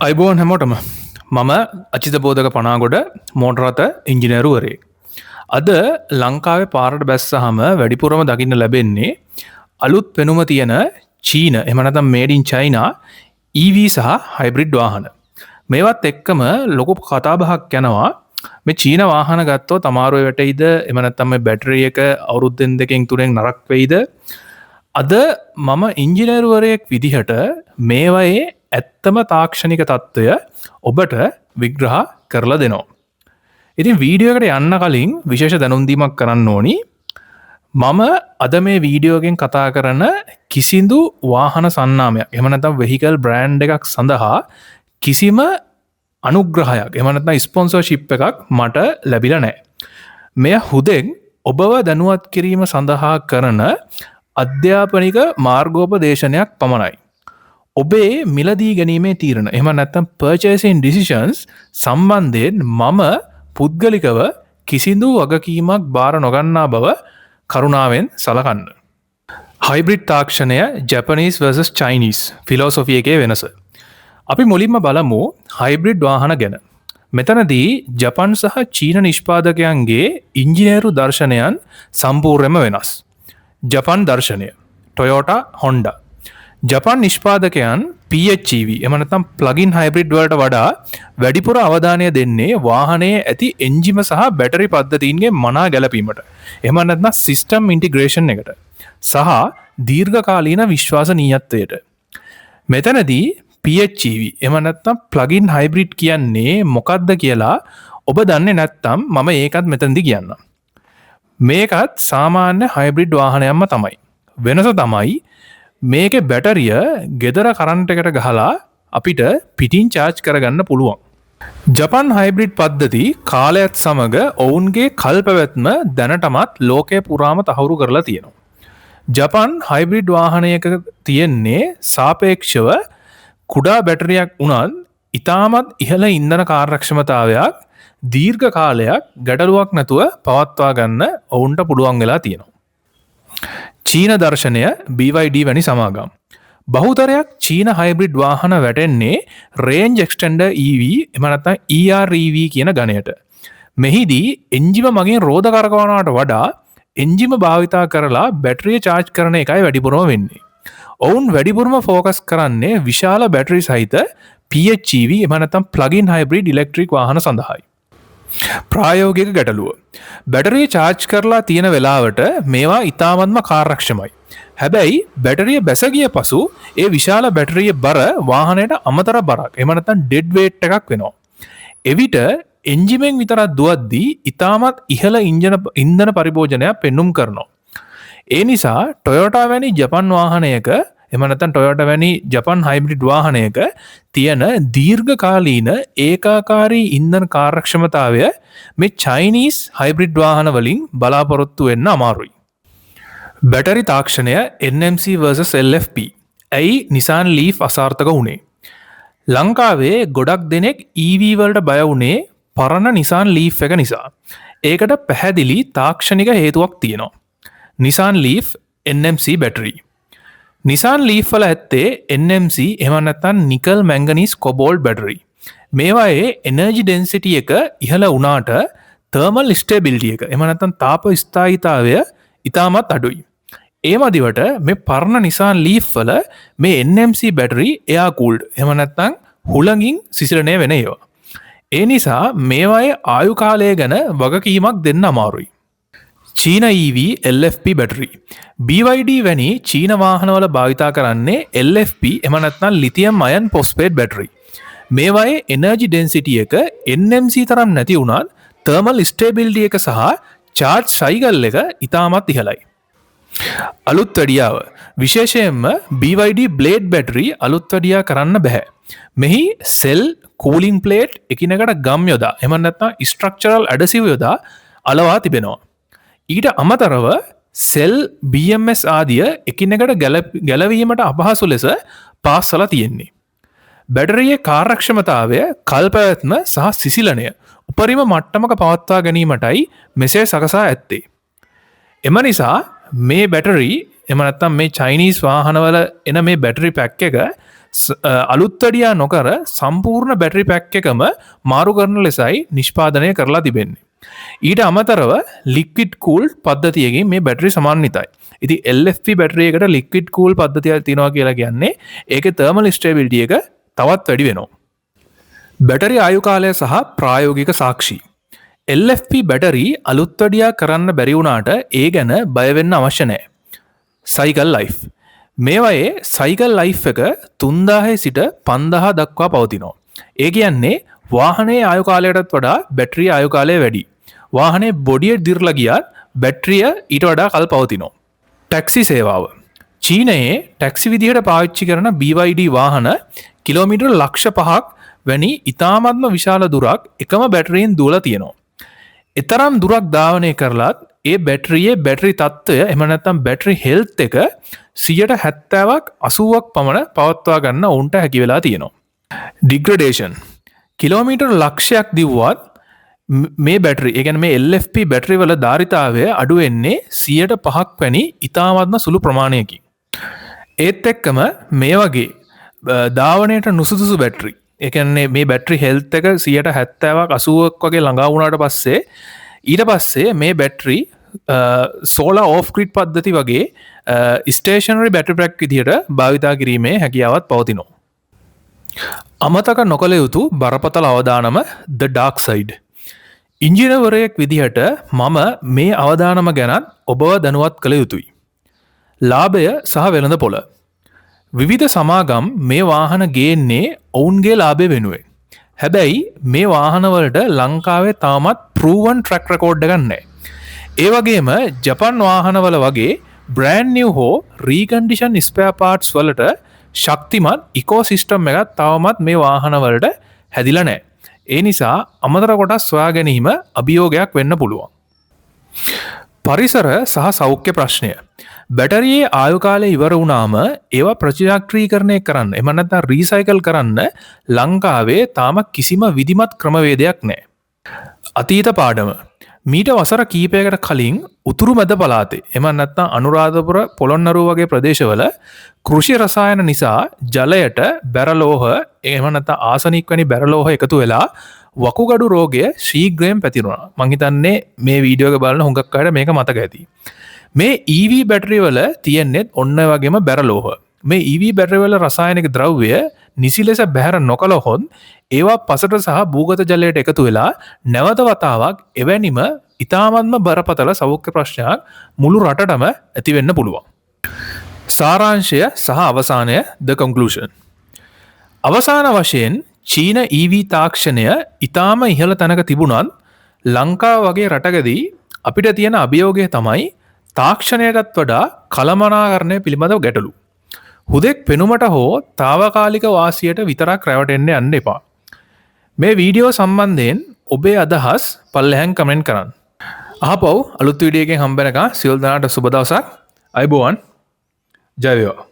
අයිබෝන් හැමෝටම මම අචිත බෝධක පනාගොඩ මෝටරත ඉංජිනේරුවරේ. අද ලංකාවේ පාරට බැස්සහම වැඩිපුරම දකින්න ලැබෙන්නේ අලුත් පෙනුම තියෙන චීන එමනතම් මේඩින් චයිනා EV සහ හයිබ්‍රිඩ් වාහන. මේවත් එක්කම ලොකු කතාබහක් යනවා මේ චීන වාහන ගත්තෝ තමාරුව වැටයිද එමනත්තම් මේ බැටරිය එක අවුරුද්දෙන් දෙකෙන් තුනෙන් නරක් වෙයිද. අද මම ඉංජිනේරුවරයෙක් විදිහට මේවයේ ඇත්තම තාක්ෂණික තත්ත්වය ඔබට විග්‍රහ කරලා දෙනවා. ඉතින් වීඩියෝකට යන්න කලින් විශේෂ දැනුම්දීමක් කරන්න ඕනි. මම අද මේ වීඩියෝගෙන් කතා කරන කිසිදු වාහන සන්නාමයක් එහෙම නැත්නම් වෙහිකල් බ්‍රෑන්ඩ් එකක් සඳහා කිසිම අනුග්‍රහයක් එහෙම නැත්නම් ස්පොන්සර්ෂිප් එකක් මට ලැබිලා නැහැ. මෙය හුදෙන් ඔබව දැනුවත් කිරීම සඳහා කරන අධ්‍යාපනික මාර්ගෝපදේශනයක් පමණයි. ඔබේ මිලදී ගැනීමේ තීරණ එහෙම නැත්නම් purchasing decisions සම්බන්ධයෙන් මම පුද්ගලිකව කිසිදු වගකීමක් බාර නොගන්නා බව කරුණාවෙන් සලකන්න. හයිබ්‍රිඩ් තාක්ෂණය ජැපනීස් versus චයිනීස් ෆිලොසොෆි එකේ වෙනස. අපි මුලින්ම බලමු හයිබ්‍රිඩ් වාහන ගැන. මෙතනදී ජපන් සහ චීන නිෂ්පාදකයන්ගේ ඉංජිනේරු දර්ශනයන් සම්පූර්ණයෙන්ම වෙනස්. ජපන් දර්ශනය ටොයෝටා හොන්ඩා. ජපන් නිෂ්පාදකයන් PHEV එහෙම නැත්නම් ප්ලගින් හයිබ්‍රිඩ් වලට වඩා වැඩිපුර අවධානය දෙන්නේ වාහනයේ ඇති එන්ජිම සහ බැටරි පද්ධතීන්ගේ මනා ගැලපීමට. එහෙම නැත්නම් සිස්ටම් ඉන්ටිග්‍රේෂන් එකට සහ දීර්ඝකාලීන විශ්වාසනීයත්වයට. මෙතනදී PHEV එහෙම නැත්නම් ප්ලගින් හයිබ්‍රිඩ් කියන්නේ මොකක්ද කියලා ඔබ දන්නේ නැත්නම් මම ඒකත් මෙතනදී කියන්නම්. මේකත් සාමාන්‍ය හයිබ්‍රිඩ් වාහනයක්ම තමයි. වෙනස තමයි මේකේ බැටරිය ගෙදර කරන්ට් එකට ගහලා අපිට පිටින් charge කරගන්න පුළුවන්. ජපන් හයිබ්‍රිඩ් පද්ධති කාලයත් සමග ඔවුන්ගේ කල්පැවැත්ම දැනටමත් ලෝකය පුරාම තහවුරු කරලා තියෙනවා. ජපන් හයිබ්‍රිඩ් වාහනයක තියෙන්නේ සාපේක්ෂව කුඩා බැටරියක් උනත් ඉතාමත් ඉහළ ඉන්ධන කාර්යක්ෂමතාවයක් දීර්ඝ කාලයක් ගැටලුවක් නැතුව පවත්වා ගන්න ඔවුන්ට පුළුවන් වෙලා තියෙනවා. චීන දර්ශනය BYD වැනි සමාගම්. බහුතරයක් චීන හයිබ්‍රිඩ් වාහන වැටෙන්නේ රේන්ජ් එක්ස්ටෙන්ඩර් EV එහෙම නැත්නම් EREV කියන ගණයට. මෙහිදී එන්ජිම මගින් රෝද කරකවනවට වඩා එන්ජිම භාවිතා කරලා බැටරිය charge කරන එකයි වැඩිපුරම වෙන්නේ. ඔවුන් වැඩිපුරම ફોකස් කරන්නේ විශාල බැටරි සහිත PHEV එහෙම නැත්නම් ප්ලගින් හයිබ්‍රිඩ් ඉලෙක්ට්‍රික් වාහන සඳහායි. ප්‍රායෝගික ගැටලුව. බැටරිය charge කරලා තියෙන වෙලාවට මේවා ඉතාමත්ම කාර්යක්ෂමයි. හැබැයි බැටරිය බැස ගිය පසු ඒ විශාල බැටරිය බර වාහනයට අමතර බරක් එහෙම නැත්නම් ඩෙඩ් වේට් එකක් වෙනවා. එවිට එන්ජිමෙන් විතරක් දුවද්දී ඉතාමත් ඉහළ ඉන්ධන පරිභෝජනයක් පෙන්눔 කරනවා. ඒ නිසා ටොයෝටා වැනි ජපන් වාහනයක එහෙම නැත්නම් ටොයෝටා වැනි ජපන් හයිබ්‍රිඩ් වාහනයක තියෙන දීර්ඝකාලීන ඒකාකාරී ඉන්ධන කාර්යක්ෂමතාවය මේ චයිනීස් හයිබ්‍රිඩ් වාහන වලින් බලාපොරොත්තු වෙන්න අමාරුයි. බැටරි තාක්ෂණය NMC versus LFP. ඇයි Nissan Leaf අසාර්ථක වුණේ? ලංකාවේ ගොඩක් දෙනෙක් EV වලට බය වුණේ පරණ Nissan Leaf එක නිසා. ඒකට පැහැදිලි තාක්ෂණික හේතුවක් තියෙනවා. Nissan Leaf NMC battery. Nissan Leaf වල ඇත්තේ NMC එහෙම නැත්නම් නිකල් මැංගනීස් කොබෝල්ට් බැටරි. මේවායේ එනර්ජි ඩෙන්සිටි එක ඉහළ වුණාට තර්මල් ස්ටේබිලිටි එක එහෙම නැත්නම් තාප ස්ථායීතාවය ඉතාමත් අඩුයි. ඒ මදිවට මේ පරණ Nissan Leaf වල මේ NMC බැටරි එයා කූල්ඩ් එහෙම නැත්නම් හුළඟින් සිසිලණය වෙන ඒවා. ඒ නිසා මේවායේ ආයු කාලය ගැන වගකීමක් දෙන්න අමාරුයි. චීන EV LFP බැටරි. BYD වැනි චීන වාහනවල භාවිතා කරන්නේ LFP එහෙම නැත්නම් ලිතියම් අයන් ෆොස්ෆේට් බැටරි. මේවායේ එනර්ජි ඩෙන්සිටි එක NMC තරම් නැති වුණත් තර්මල් ස්ටේබිලිටි එක සහ charge cycle එක ඉතාමත් ඉහළයි. අලුත් වැඩියාව. විශේෂයෙන්ම BYD Blade බැටරි අලුත් වැඩියා කරන්න බෑ. මෙහි සෙල් කූලින් ප්ලේට් එකිනෙකට ගම් යොදා එහෙම නැත්නම් ස්ට්‍රක්චරල් ඇඩසිව් යොදා අලවා තිබෙනවා. ඊට අමතරව සෙල් BMS ආදිය එකිනෙකට ගැලවීමට අපහසු ලෙස පාස්සලා තියෙන්නේ. බැටරියේ කාර්යක්ෂමතාවය කල්පැවැත්ම සහ සිසිලණය උපරිම මට්ටමක පවත්වා ගැනීමටයි මෙසේ සකසා ඇත්තේ. එම නිසා මේ බැටරි එහෙම නැත්නම් මේ චයිනීස් වාහනවල එන මේ බැටරි පැක් එක අලුත්තඩියා නොකර සම්පූර්ණ බැටරි පැක් එකම මාරු කරන ලෙසයි නිෂ්පාදනය කරලා තිබෙන්නේ. ඊට අමතරව ලික්විඩ් කූල් පද්ධතියකින් මේ බැටරි සමන්විතයි. ඉතින් LFP බැටරියකට ලික්විඩ් කූල් පද්ධතියක් තියෙනවා කියලා කියන්නේ ඒකේ තර්මල් ස්ටෙබිලිටි එක තවත් වැඩි වෙනවා. බැටරි ආයු කාලය සහ ප්‍රායෝගික සාක්ෂි. LFP බැටරි අලුත්වැඩියා කරන්න බැරි වුණාට ඒ ගැන බය වෙන්න අවශ්‍ය නැහැ. Cycle life. මේවයේ සයිකල් ලයිෆ් එක 3000 සිට 5000 දක්වා පවතිනවා. ඒ කියන්නේ වාහනේ ආයු කාලයටත් වඩා බැටරිය ආයු කාලය වැඩි. වාහනේ බොඩිය දිර්ලා ගියත් බැටරිය ඊට වඩා කල් පවතිනවා. ටැක්සි සේවාව. චීනයේ ටැක්සි විදිහට පාවිච්චි කරන BYD වාහන කිලෝමීටර් ලක්ෂ 5ක් වැනි ඉතාමත්ම විශාල දුරක් එකම බැටරියෙන් දුවලා තියෙනවා. එතරම් දුරක් ධාවනය කරලත් ඒ බැටරියේ බැටරි තත්ත්වය එහෙම නැත්නම් බැටරි හෙල්ත් එක 70%ක් 80ක් පමණ පවත්වා ගන්න උන්ට හැකි වෙලා තියෙනවා. ඩිග්‍රඩේෂන්. කිලෝමීටර් ලක්ෂයක් දිව්වත් මේ බැටරි ඒ කියන්නේ මේ LFP බැටරි වල ධාරිතාවය අඩු වෙන්නේ 105ක් වැනි ඉතාමත්ම සුළු ප්‍රමාණයකින්. ඒත් එක්කම මේ වගේ ධාවනයට නුසුදුසු බැටරි ඒ කියන්නේ මේ බැටරි හෙල්ත් එක 70%ක් 80ක් වගේ ළඟා වුණාට පස්සේ ඊට පස්සේ මේ බැටරි සෝලාර් ඕෆ් ග්‍රිඩ් පද්ධති වගේ ස්ටේෂනරි බැටරි පැක් විදිහට භාවිතා කිරීමේ හැකියාවක් පවතිනවා. අමතක නොකළ යුතු බරපතල අවදානම The Dark Side. ඉංජිනේරුවෙක් විදිහට මම මේ අවදානම ගැනත් ඔබව දැනුවත් කළ යුතුයි. ලාභය සහ වෙළඳපොළ. විවිධ සමාගම් මේ වාහන ගේන්නේ ඔවුන්ගේ ලාභය වෙනුවෙන්. හැබැයි මේ වාහනවලට ලංකාවේ තාමත් proven track record එකක් නැහැ. ඒ වගේම ජපන් වාහනවල වගේ brand new හෝ recondition spare parts වලට ශක්තිමත් ecosystem එකක් තවමත් මේ වාහනවලට හැදිලා නැහැ. ඒ නිසා අමතර කොටස් සොයා ගැනීම අභියෝගයක් වෙන්න පුළුවන්. පරිසර සහ සෞඛ්‍ය ප්‍රශ්නය. බැටරියේ ආයු කාලය ඉවර වුණාම ඒවා ප්‍රචක්‍රීකරණය කරන්න එහෙම නැත්නම් රීසයිකල් කරන්න ලංකාවේ තාම කිසිම විධිමත් ක්‍රමවේදයක් නැහැ. අතීත පාඩම. මීට වසර කීපයකට කලින් උතුරු මැද පළාතේ එහෙම නැත්නම් අනුරාධපුර පොළොන්නරුව වගේ ප්‍රදේශවල කෘෂි රසායන නිසා ජලයට බැරලෝහ එහෙම නැත්නම් ආසනික් වැනි බැරලෝහ එකතු වෙලා වකුගඩු රෝගය ශීඝ්‍රයෙන් පැතිරුණා. මං හිතන්නේ මේ වීඩියෝ එක බලන හුඟක් අයට මේක මතක ඇති. මේ EV බැටරි වල තියෙන්නේ ඔන්න වගේම බැරලෝහ. මේ EV බැටරි වල රසායනික ද්‍රව්‍ය නිසි ලෙස බැහැර නොකළහොත් ඒවා පසට සහ භූගත ජලයට එකතු වෙලා නැවත වතාවක් එවැනිම ඉතාමත්ම බරපතල සෞඛ්‍ය ප්‍රශ්නයක් මුළු රටටම ඇති වෙන්න පුළුවන්. සාරාංශය සහ අවසානය the conclusion. අවසාන වශයෙන් චීන EV තාක්ෂණය ඉතාම ඉහළ තැනක තිබුණත් ලංකාව වගේ රටකදී අපිට තියෙන අභියෝගය තමයි තාක්ෂණයටත් වඩා කළමනාකරණය පිළිබඳව ගැටලු. හුදෙක් පෙනුමට හෝ තාවකාලික වාසියට විතරක් රැවටෙන්න යන්න එපා. මේ වීඩියෝ සම්බන්ධයෙන් ඔබේ අදහස් පල්ලෙහැන් කමෙන්ට් කරන්න. ආපහු අලුත් වීඩියෝ එකකින් හම්බ වෙනකන් සියලු දෙනාට සුබ දවසක්. අයබෝවන්. ජය වේවා.